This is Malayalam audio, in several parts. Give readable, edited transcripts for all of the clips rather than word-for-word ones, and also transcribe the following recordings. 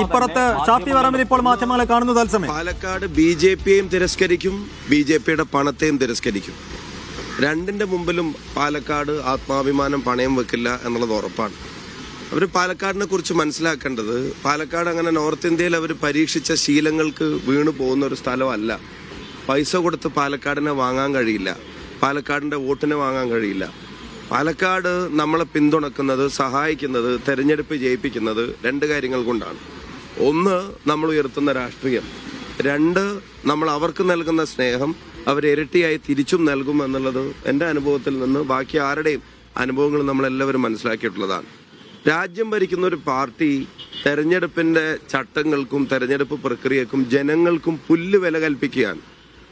ഇപ്പുറത്ത് ഷാഫി പറമ്പിൽ ഇപ്പോൾ മാധ്യമങ്ങളെ കാണുന്നു തത്സമയം. പാലക്കാട് BJPയെയും തിരസ്കരിക്കും, BJPയുടെ പണത്തെയും തിരസ്കരിക്കും. രണ്ടിന്റെ മുമ്പിലും പാലക്കാട് ആത്മാഭിമാനം പണയം വെക്കില്ല എന്നുള്ളത് ഉറപ്പാണ്. അവർ പാലക്കാടിനെ കുറിച്ച് മനസ്സിലാക്കേണ്ടത്, പാലക്കാട് അങ്ങനെ നോർത്ത് ഇന്ത്യയിൽ അവർ പരീക്ഷിച്ച ശീലങ്ങൾക്ക് വീണു പോകുന്ന ഒരു സ്ഥലമല്ല. പൈസ കൊടുത്ത് പാലക്കാടിനെ വാങ്ങാൻ കഴിയില്ല, പാലക്കാടിന്റെ വോട്ടിനെ വാങ്ങാൻ കഴിയില്ല. പാലക്കാട് നമ്മളെ പിന്തുണക്കുന്നത്, സഹായിക്കുന്നത്, തെരഞ്ഞെടുപ്പ് ജയിപ്പിക്കുന്നത് രണ്ട് കാര്യങ്ങൾ കൊണ്ടാണ്. ഒന്ന്, നമ്മൾ ഉയർത്തുന്ന രാഷ്ട്രീയം. രണ്ട്, നമ്മൾ അവർക്ക് നൽകുന്ന സ്നേഹം അവരിരട്ടിയായി തിരിച്ചും നൽകും എന്നുള്ളത് എൻ്റെ അനുഭവത്തിൽ നിന്ന് ബാക്കി ആരുടെയും അനുഭവങ്ങൾ നമ്മളെല്ലാവരും മനസ്സിലാക്കിയിട്ടുള്ളതാണ്. രാജ്യം ഭരിക്കുന്ന ഒരു പാർട്ടി തെരഞ്ഞെടുപ്പിന്റെ ചട്ടങ്ങൾക്കും തെരഞ്ഞെടുപ്പ് പ്രക്രിയക്കും ജനങ്ങൾക്കും പുല്ല് വില കൽപ്പിക്കുകയാണ്.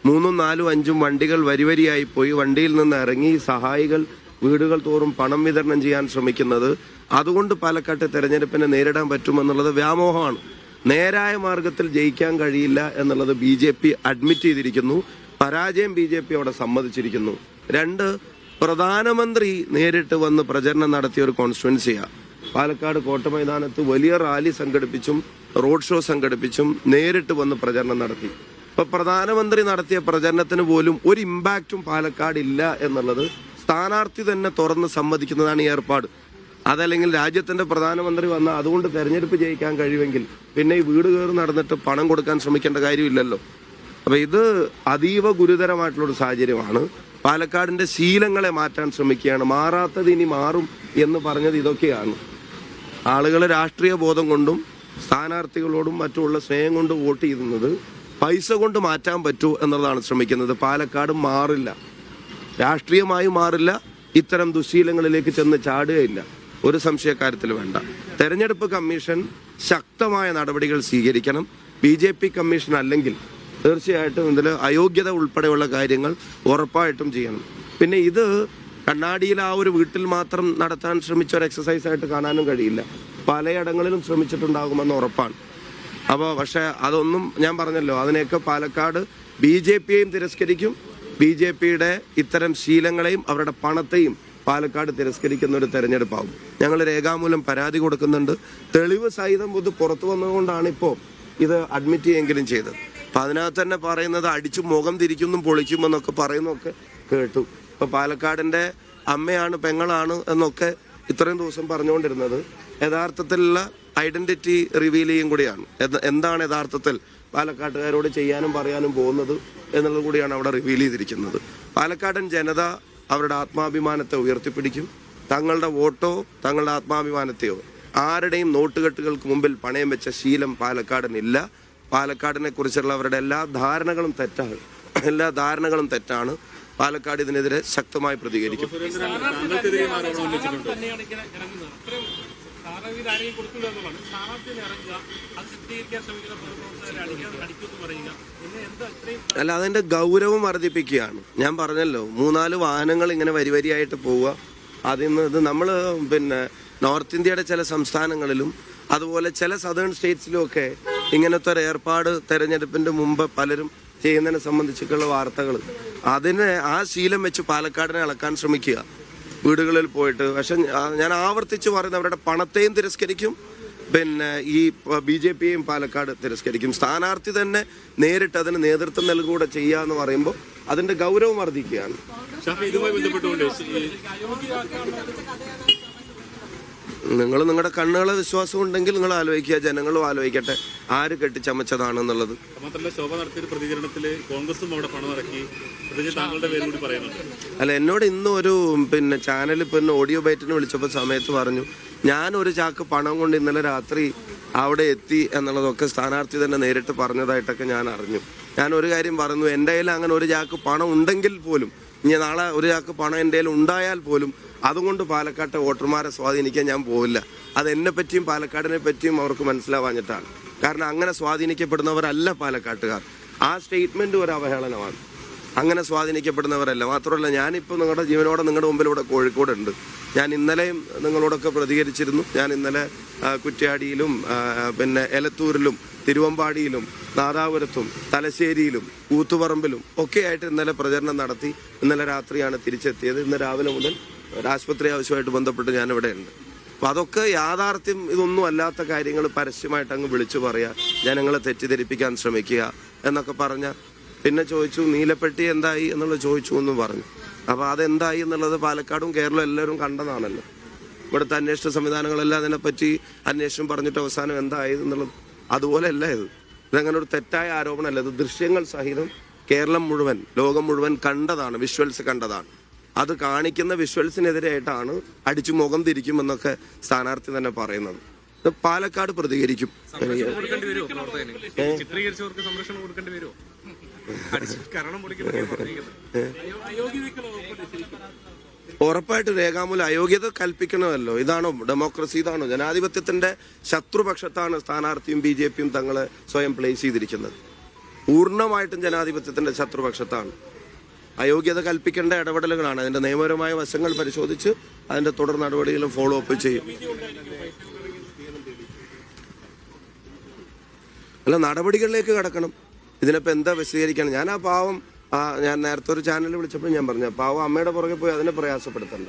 3, 4, 5 വണ്ടികൾ വരിവരിയായി പോയി വണ്ടിയിൽ നിന്ന് ഇറങ്ങി സഹായികൾ വീടുകൾ തോറും പണം വിതരണം ചെയ്യാൻ ശ്രമിക്കുന്നത്, അതുകൊണ്ട് പാലക്കാട്ടെ തെരഞ്ഞെടുപ്പിനെ നേരിടാൻ പറ്റുമെന്നുള്ളത് വ്യാമോഹമാണ്. നേരായ മാർഗത്തിൽ ജയിക്കാൻ കഴിയില്ല എന്നുള്ളത് BJP അഡ്മിറ്റ് ചെയ്തിരിക്കുന്നു. പരാജയം BJP അവിടെ സമ്മതിച്ചിരിക്കുന്നു. രണ്ട്, പ്രധാനമന്ത്രി നേരിട്ട് വന്ന് പ്രചരണം നടത്തിയ ഒരു കോൺസ്റ്റിറ്റ്യുവൻസിയാണ് പാലക്കാട് കോട്ടമൈതാനത്ത്. വലിയ റാലി സംഘടിപ്പിച്ചും റോഡ് ഷോ സംഘടിപ്പിച്ചും നേരിട്ട് വന്ന് പ്രചരണം നടത്തി. ഇപ്പൊ പ്രധാനമന്ത്രി നടത്തിയ പ്രചരണത്തിന് പോലും ഒരു ഇമ്പാക്റ്റും പാലക്കാട് ഇല്ല എന്നുള്ളത് സ്ഥാനാർത്ഥി തന്നെ തുറന്ന് സമ്മതിക്കുന്നതാണ് ഈ ഏർപ്പാട്. അതല്ലെങ്കിൽ രാജ്യത്തിന്റെ പ്രധാനമന്ത്രി വന്ന അതുകൊണ്ട് തെരഞ്ഞെടുപ്പ് ജയിക്കാൻ കഴിയുമെങ്കിൽ പിന്നെ ഈ വീട് കയറി നടന്നിട്ട് പണം കൊടുക്കാൻ ശ്രമിക്കേണ്ട കാര്യമില്ലല്ലോ. അപ്പൊ ഇത് അതീവ ഗുരുതരമായിട്ടുള്ളൊരു സാഹചര്യമാണ്. പാലക്കാടിന്റെ ശീലങ്ങളെ മാറ്റാൻ ശ്രമിക്കുകയാണ്. മാറാത്തത് ഇനി മാറും എന്ന് പറഞ്ഞത് ഇതൊക്കെയാണ്. ആളുകൾ രാഷ്ട്രീയ ബോധം കൊണ്ടും സ്ഥാനാർത്ഥികളോടും മറ്റുമുള്ള സ്നേഹം കൊണ്ട് വോട്ട് ചെയ്യുന്നത് പൈസ കൊണ്ട് മാറ്റാൻ പറ്റൂ എന്നുള്ളതാണ് ശ്രമിക്കുന്നത്. പാലക്കാട് മാറില്ല, രാഷ്ട്രീയമായി മാറില്ല, ഇത്തരം ദുശീലങ്ങളിലേക്ക് ചെന്ന് ചാടുകയില്ല, ഒരു സംശയക്കാര്യത്തിൽ വേണ്ട. തെരഞ്ഞെടുപ്പ് കമ്മീഷൻ ശക്തമായ നടപടികൾ സ്വീകരിക്കണം. BJP കമ്മീഷൻ അല്ലെങ്കിൽ തീർച്ചയായിട്ടും ഇതിൽ അയോഗ്യത ഉൾപ്പെടെയുള്ള കാര്യങ്ങൾ ഉറപ്പായിട്ടും ചെയ്യണം. പിന്നെ ഇത് കണ്ണാടിയിൽ ആ ഒരു വീട്ടിൽ മാത്രം നടത്താൻ ശ്രമിച്ച ഒരു എക്സസൈസ് ആയിട്ട് കാണാനും കഴിയില്ല. പലയിടങ്ങളിലും ശ്രമിച്ചിട്ടുണ്ടാകുമെന്ന് ഉറപ്പാണ്. അപ്പോൾ പക്ഷെ അതൊന്നും ഞാൻ പറഞ്ഞല്ലോ, അതിനെയൊക്കെ പാലക്കാട് BJPയെയും തിരസ്കരിക്കും, BJPയുടെ ഇത്തരം ശീലങ്ങളെയും അവരുടെ പണത്തെയും പാലക്കാട് തിരസ്കരിക്കുന്ന ഒരു തെരഞ്ഞെടുപ്പാകും. ഞങ്ങൾ രേഖാമൂലം പരാതി കൊടുക്കുന്നുണ്ട്. തെളിവ് സഹിതം ഇത് പുറത്തു വന്നതുകൊണ്ടാണ് ഇപ്പോൾ ഇത് അഡ്മിറ്റ് ചെയ്യുമെങ്കിലും ചെയ്തത്. അപ്പം അതിനകത്ത് തന്നെ പറയുന്നത് അടിച്ചു മുഖം തിരിക്കുന്നും പൊളിക്കുമെന്നൊക്കെ പറയുന്നൊക്കെ കേട്ടു. ഇപ്പൊ പാലക്കാടിന്റെ അമ്മയാണ് പെങ്ങളാണ് എന്നൊക്കെ ഇത്രയും ദിവസം പറഞ്ഞുകൊണ്ടിരുന്നത് യഥാർത്ഥത്തിലുള്ള ഐഡന്റിറ്റി റിവീൽ ചെയ്യും കൂടിയാണ്. എന്താണ് യഥാർത്ഥത്തിൽ പാലക്കാട്ടുകാരോട് ചെയ്യാനും പറയാനും പോകുന്നത് എന്നുള്ളത് കൂടിയാണ് അവിടെ റിവീൽ ചെയ്തിരിക്കുന്നത്. പാലക്കാടൻ ജനത അവരുടെ ആത്മാഭിമാനത്തെ ഉയർത്തിപ്പിടിക്കും. തങ്ങളുടെ വോട്ടോ തങ്ങളുടെ ആത്മാഭിമാനത്തെയോ ആരുടെയും നോട്ടുകെട്ടുകൾക്ക് മുമ്പിൽ പണയം വെച്ച ശീലം പാലക്കാടിനില്ല. പാലക്കാടിനെ കുറിച്ചുള്ള അവരുടെ എല്ലാ ധാരണകളും തെറ്റാണ്. പാലക്കാട് ഇതിനെതിരെ ശക്തമായി പ്രതികരിക്കും. അല്ല, അതിന്റെ ഗൗരവം വർദ്ധിപ്പിക്കുകയാണ്. ഞാൻ പറഞ്ഞല്ലോ, 3-4 വാഹനങ്ങൾ ഇങ്ങനെ വരിവരിയായിട്ട് പോവുക. അതിൽ നിന്ന് ഇത് നമ്മൾ പിന്നെ നോർത്ത് ഇന്ത്യയുടെ ചില സംസ്ഥാനങ്ങളിലും അതുപോലെ ചില സദേൺ സ്റ്റേറ്റ്സിലും ഒക്കെ ഇങ്ങനത്തെ ഒരു ഏർപ്പാട് തെരഞ്ഞെടുപ്പിന്റെ മുമ്പ് പലരും ചെയ്യുന്നതിനെ സംബന്ധിച്ചൊക്കെയുള്ള വാർത്തകൾ, അതിനെ ആ ശീലം വെച്ച് പാലക്കാടിനെ അളക്കാൻ ശ്രമിക്കുക വീടുകളിൽ പോയിട്ട്. പക്ഷെ ഞാൻ ആവർത്തിച്ച് പറയുന്നത് അവരുടെ പണത്തെയും തിരസ്കരിക്കും, പിന്നെ ഈ BJPയെയും പാലക്കാട് തിരസ്കരിക്കും. സ്ഥാനാർത്ഥി തന്നെ നേരിട്ട് അതിന് നേതൃത്വം നൽകുകൂടെ ചെയ്യാന്ന് പറയുമ്പോൾ അതിന്റെ ഗൗരവം വർദ്ധിക്കുകയാണ്. നിങ്ങൾ നിങ്ങളുടെ കണ്ണുകളെ വിശ്വാസം ഉണ്ടെങ്കിൽ നിങ്ങൾ ആലോചിക്കുക, ജനങ്ങളും ആലോചിക്കട്ടെ ആര് കെട്ടിച്ചമച്ചതാണെന്നുള്ളത്. അല്ല, എന്നോട് ഇന്നും ഒരു പിന്നെ ചാനൽ പിന്നെ ഓഡിയോ ബൈറ്റിന് വിളിച്ചപ്പോൾ സമയത്ത് പറഞ്ഞു, ഞാൻ ഒരു ചാക്ക് പണം കൊണ്ട് ഇന്നലെ രാത്രി അവിടെ എത്തി എന്നുള്ളതൊക്കെ സ്ഥാനാർത്ഥി തന്നെ നേരിട്ട് പറഞ്ഞതായിട്ടൊക്കെ ഞാൻ അറിഞ്ഞു. ഞാൻ ഒരു കാര്യം പറഞ്ഞു, എൻ്റെ കയ്യിൽ അങ്ങനെ ഒരു ചാക്ക് പണം ഉണ്ടെങ്കിൽ പോലും, ഇനി നാളെ ഒരു ചാക്ക് പണം എൻ്റെ കയ്യിൽ ഉണ്ടായാൽ പോലും അതുകൊണ്ട് പാലക്കാട്ടെ വോട്ടർമാരെ സ്വാധീനിക്കാൻ ഞാൻ പോവില്ല. അത് എന്നെ പറ്റിയും പാലക്കാടിനെ പറ്റിയും അവർക്ക് മനസ്സിലാവാഞ്ഞിട്ടാണ്. കാരണം അങ്ങനെ സ്വാധീനിക്കപ്പെടുന്നവരല്ല പാലക്കാട്ടുകാർ. ആ സ്റ്റേറ്റ്മെന്റ് ഒരു അവഹേളനമാണ്. അങ്ങനെ സ്വാധീനിക്കപ്പെടുന്നവരല്ല. മാത്രമല്ല, ഞാനിപ്പോൾ നിങ്ങളുടെ ജീവനോടെ നിങ്ങളുടെ മുമ്പിലൂടെ കോഴിക്കോടുണ്ട്. ഞാൻ ഇന്നലെയും നിങ്ങളോടൊക്കെ പ്രതികരിച്ചിരുന്നു. ഞാൻ ഇന്നലെ കുറ്റ്യാടിയിലും പിന്നെ എലത്തൂരിലും തിരുവമ്പാടിയിലും നാദാപുരത്തും തലശ്ശേരിയിലും കൂത്തുപറമ്പിലും ഒക്കെയായിട്ട് ഇന്നലെ പ്രചരണം നടത്തി. ഇന്നലെ രാത്രിയാണ് തിരിച്ചെത്തിയത്. ഇന്ന് രാവിലെ മുതൽ ഒരു ആശുപത്രി ആവശ്യമായിട്ട് ബന്ധപ്പെട്ട് ഞാനിവിടെ ഉണ്ട്. അപ്പൊ അതൊക്കെ യാഥാർത്ഥ്യം ഇതൊന്നും അല്ലാത്ത കാര്യങ്ങൾ പരസ്യമായിട്ട് അങ്ങ് വിളിച്ചു പറയാ, ജനങ്ങളെ തെറ്റിദ്ധരിപ്പിക്കാൻ ശ്രമിക്കുക എന്നൊക്കെ പറഞ്ഞ പിന്നെ ചോദിച്ചു നീലപ്പെട്ടി എന്തായി എന്നുള്ളത് ചോദിച്ചു എന്നും പറഞ്ഞു. അപ്പൊ അതെന്തായി എന്നുള്ളത് പാലക്കാടും കേരളവും എല്ലാവരും കണ്ടതാണല്ലോ. ഇവിടുത്തെ അന്വേഷണ സംവിധാനങ്ങളെല്ലാം അതിനെപ്പറ്റി അന്വേഷണം പറഞ്ഞിട്ട് അവസാനം എന്തായി എന്നുള്ളത് അതുപോലെ അല്ല ഇത്. ഇതങ്ങനെ ഒരു തെറ്റായ ആരോപണമല്ല, ഇത് ദൃശ്യങ്ങൾ സഹിതം കേരളം മുഴുവൻ ലോകം മുഴുവൻ കണ്ടതാണ്, വിഷ്വൽസ് കണ്ടതാണ്. അത് കാണിക്കുന്ന വിഷ്വൽസിനെതിരായിട്ടാണ് അടിച്ചു മുഖം തിരിക്കുമെന്നൊക്കെ സ്ഥാനാർത്ഥി തന്നെ പറയുന്നത്. പാലക്കാട് പ്രതികരിക്കും. ഉറപ്പായിട്ട് രേഖാമൂലം അയോഗ്യത കൽപ്പിക്കണമല്ലോ. ഇതാണോ ഡെമോക്രസി? ഇതാണോ ജനാധിപത്യത്തിന്റെ ശത്രുപക്ഷത്താണ് സ്ഥാനാർത്ഥിയും BJPയും തങ്ങളെ സ്വയം പ്ലേസ് ചെയ്തിരിക്കുന്നത്. പൂർണ്ണമായിട്ടും ജനാധിപത്യത്തിന്റെ ശത്രുപക്ഷത്താണ്. അയോഗ്യത കൽപ്പിക്കേണ്ട ഇടപെടലുകളാണ്. അതിന്റെ നിയമപരമായ വശങ്ങൾ പരിശോധിച്ച് അതിന്റെ തുടർ നടപടികളും ഫോളോ അപ്പ് ചെയ്യും. അല്ല, നടപടികളിലേക്ക് കടക്കണം. ഇതിനിപ്പോ എന്താ വിശദീകരിക്കണം? ഞാൻ ആ പാവം ഞാൻ നേരത്തെ ഒരു ചാനലിൽ വിളിച്ചപ്പോൾ ഞാൻ പറഞ്ഞു, പാവം അമ്മയുടെ പുറകെ പോയി അതിനെ പ്രയാസപ്പെടുത്തണ്ട.